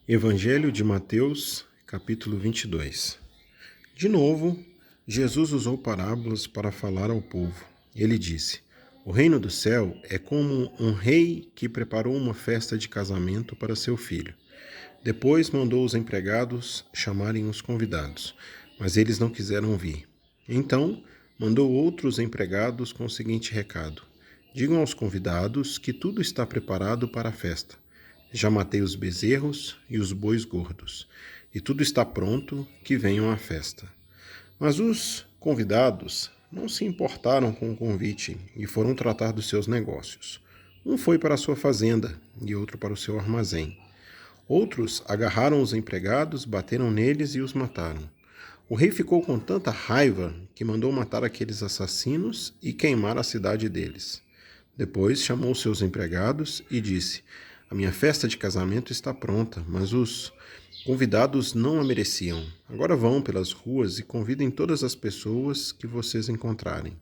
Evangelho de Mateus, capítulo 22. De novo, Jesus usou parábolas para falar ao povo. Ele disse: O reino do céu é como um rei que preparou uma festa de casamento para seu filho. Depois mandou os empregados chamarem os convidados, mas eles não quiseram vir. Então, mandou outros empregados com o seguinte recado: Digam aos convidados que tudo está preparado para a festa. Já matei os bezerros e os bois gordos, e tudo está pronto, que venham à festa. Mas os convidados não se importaram com o convite e foram tratar dos seus negócios. Um foi para a sua fazenda e outro para o seu armazém. Outros agarraram os empregados, bateram neles e os mataram. O rei ficou com tanta raiva que mandou matar aqueles assassinos e queimar a cidade deles. Depois chamou seus empregados e disse: A minha festa de casamento está pronta, mas os convidados não a mereciam. Agora vão pelas ruas e convidem todas as pessoas que vocês encontrarem.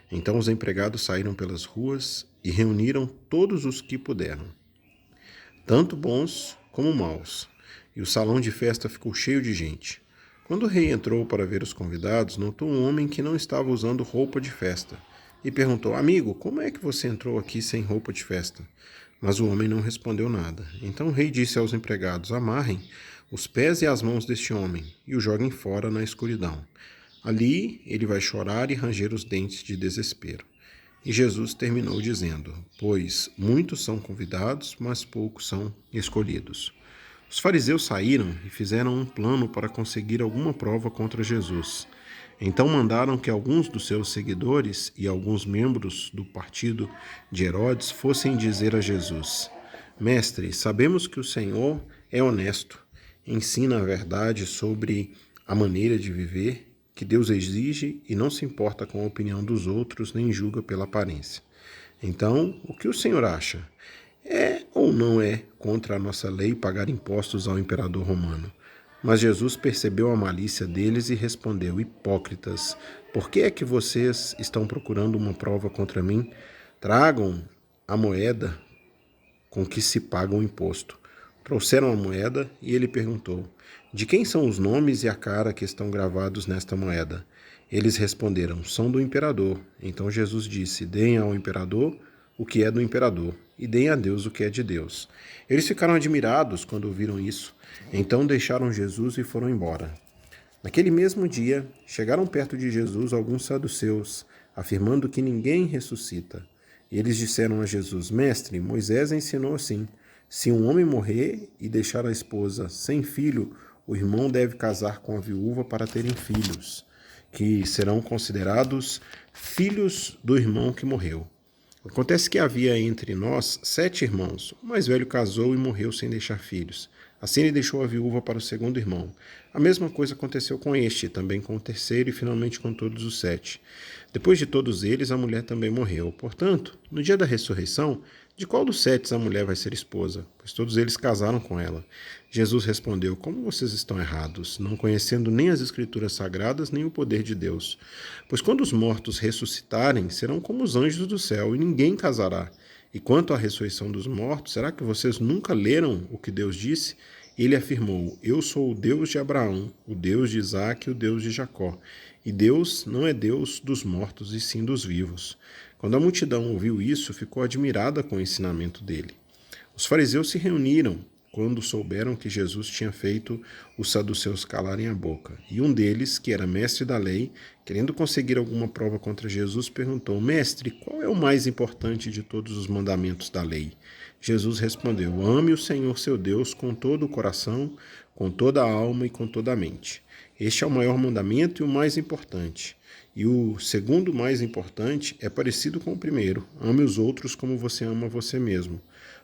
Então os empregados saíram pelas ruas e reuniram todos os que puderam, tanto bons como maus, e o salão de festa ficou cheio de gente. Quando o rei entrou para ver os convidados, notou um homem que não estava usando roupa de festa e perguntou: Amigo, como é que você entrou aqui sem roupa de festa? Mas o homem não respondeu nada. Então o rei disse aos empregados: Amarrem os pés e as mãos deste homem e o joguem fora na escuridão. Ali ele vai chorar e ranger os dentes de desespero. E Jesus terminou dizendo: Pois muitos são convidados, mas poucos são escolhidos. Os fariseus saíram e fizeram um plano para conseguir alguma prova contra Jesus. Então mandaram que alguns dos seus seguidores e alguns membros do partido de Herodes fossem dizer a Jesus: Mestre, sabemos que o Senhor é honesto, ensina a verdade sobre a maneira de viver que Deus exige e não se importa com a opinião dos outros nem julga pela aparência. Então, o que o Senhor acha? É ou não é contra a nossa lei pagar impostos ao imperador romano? Mas Jesus percebeu a malícia deles e respondeu: Hipócritas, por que é que vocês estão procurando uma prova contra mim? Tragam a moeda com que se paga o imposto. Trouxeram a moeda e ele perguntou: De quem são os nomes e a cara que estão gravados nesta moeda? Eles responderam: São do imperador. Então Jesus disse: Deem ao imperador o que é do imperador, e deem a Deus o que é de Deus. Eles ficaram admirados quando ouviram isso. Então deixaram Jesus e foram embora. Naquele mesmo dia, chegaram perto de Jesus alguns saduceus, afirmando que ninguém ressuscita. E eles disseram a Jesus: Mestre, Moisés ensinou assim: se um homem morrer e deixar a esposa sem filho, o irmão deve casar com a viúva para terem filhos, que serão considerados filhos do irmão que morreu. Acontece que havia entre nós 7 irmãos. O mais velho casou e morreu sem deixar filhos. Assim ele deixou a viúva para o segundo irmão. A mesma coisa aconteceu com este, também com o terceiro e finalmente com todos os 7. Depois de todos eles, a mulher também morreu. Portanto, no dia da ressurreição, de qual dos 7 a mulher vai ser esposa? Pois todos eles casaram com ela. Jesus respondeu: Como vocês estão errados, não conhecendo nem as Escrituras Sagradas, nem o poder de Deus. Pois quando os mortos ressuscitarem, serão como os anjos do céu, e ninguém casará. E quanto à ressurreição dos mortos, será que vocês nunca leram o que Deus disse? Ele afirmou: Eu sou o Deus de Abraão, o Deus de Isaque e o Deus de Jacó. E Deus não é Deus dos mortos, e sim dos vivos. Quando a multidão ouviu isso, ficou admirada com o ensinamento dele. Os fariseus se reuniram quando souberam que Jesus tinha feito os saduceus calarem a boca. E um deles, que era mestre da lei, querendo conseguir alguma prova contra Jesus, perguntou: Mestre, qual é o mais importante de todos os mandamentos da lei? Jesus respondeu: Ame o Senhor seu Deus com todo o coração, com toda a alma e com toda a mente. Este é o maior mandamento e o mais importante. E o segundo mais importante é parecido com o primeiro: ame os outros como você ama você mesmo.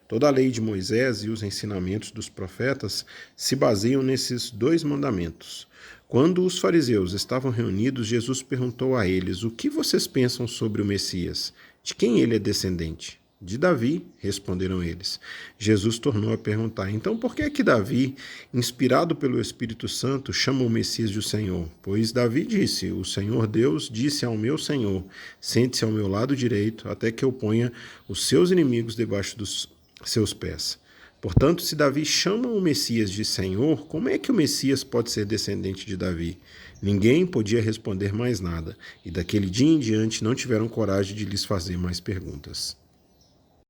Toda a lei de Moisés e os ensinamentos dos profetas se baseiam nesses 2 mandamentos. Quando os fariseus estavam reunidos, Jesus perguntou a eles: O que vocês pensam sobre o Messias? De quem ele é descendente? De Davi, responderam eles. Jesus tornou a perguntar: Então por que é que Davi, inspirado pelo Espírito Santo, chama o Messias de o Senhor? Pois Davi disse: O Senhor Deus disse ao meu Senhor: Sente-se ao meu lado direito, até que eu ponha os seus inimigos debaixo dos seus pés. Portanto, se Davi chama o Messias de Senhor, como é que o Messias pode ser descendente de Davi? Ninguém podia responder mais nada, e daquele dia em diante não tiveram coragem de lhes fazer mais perguntas.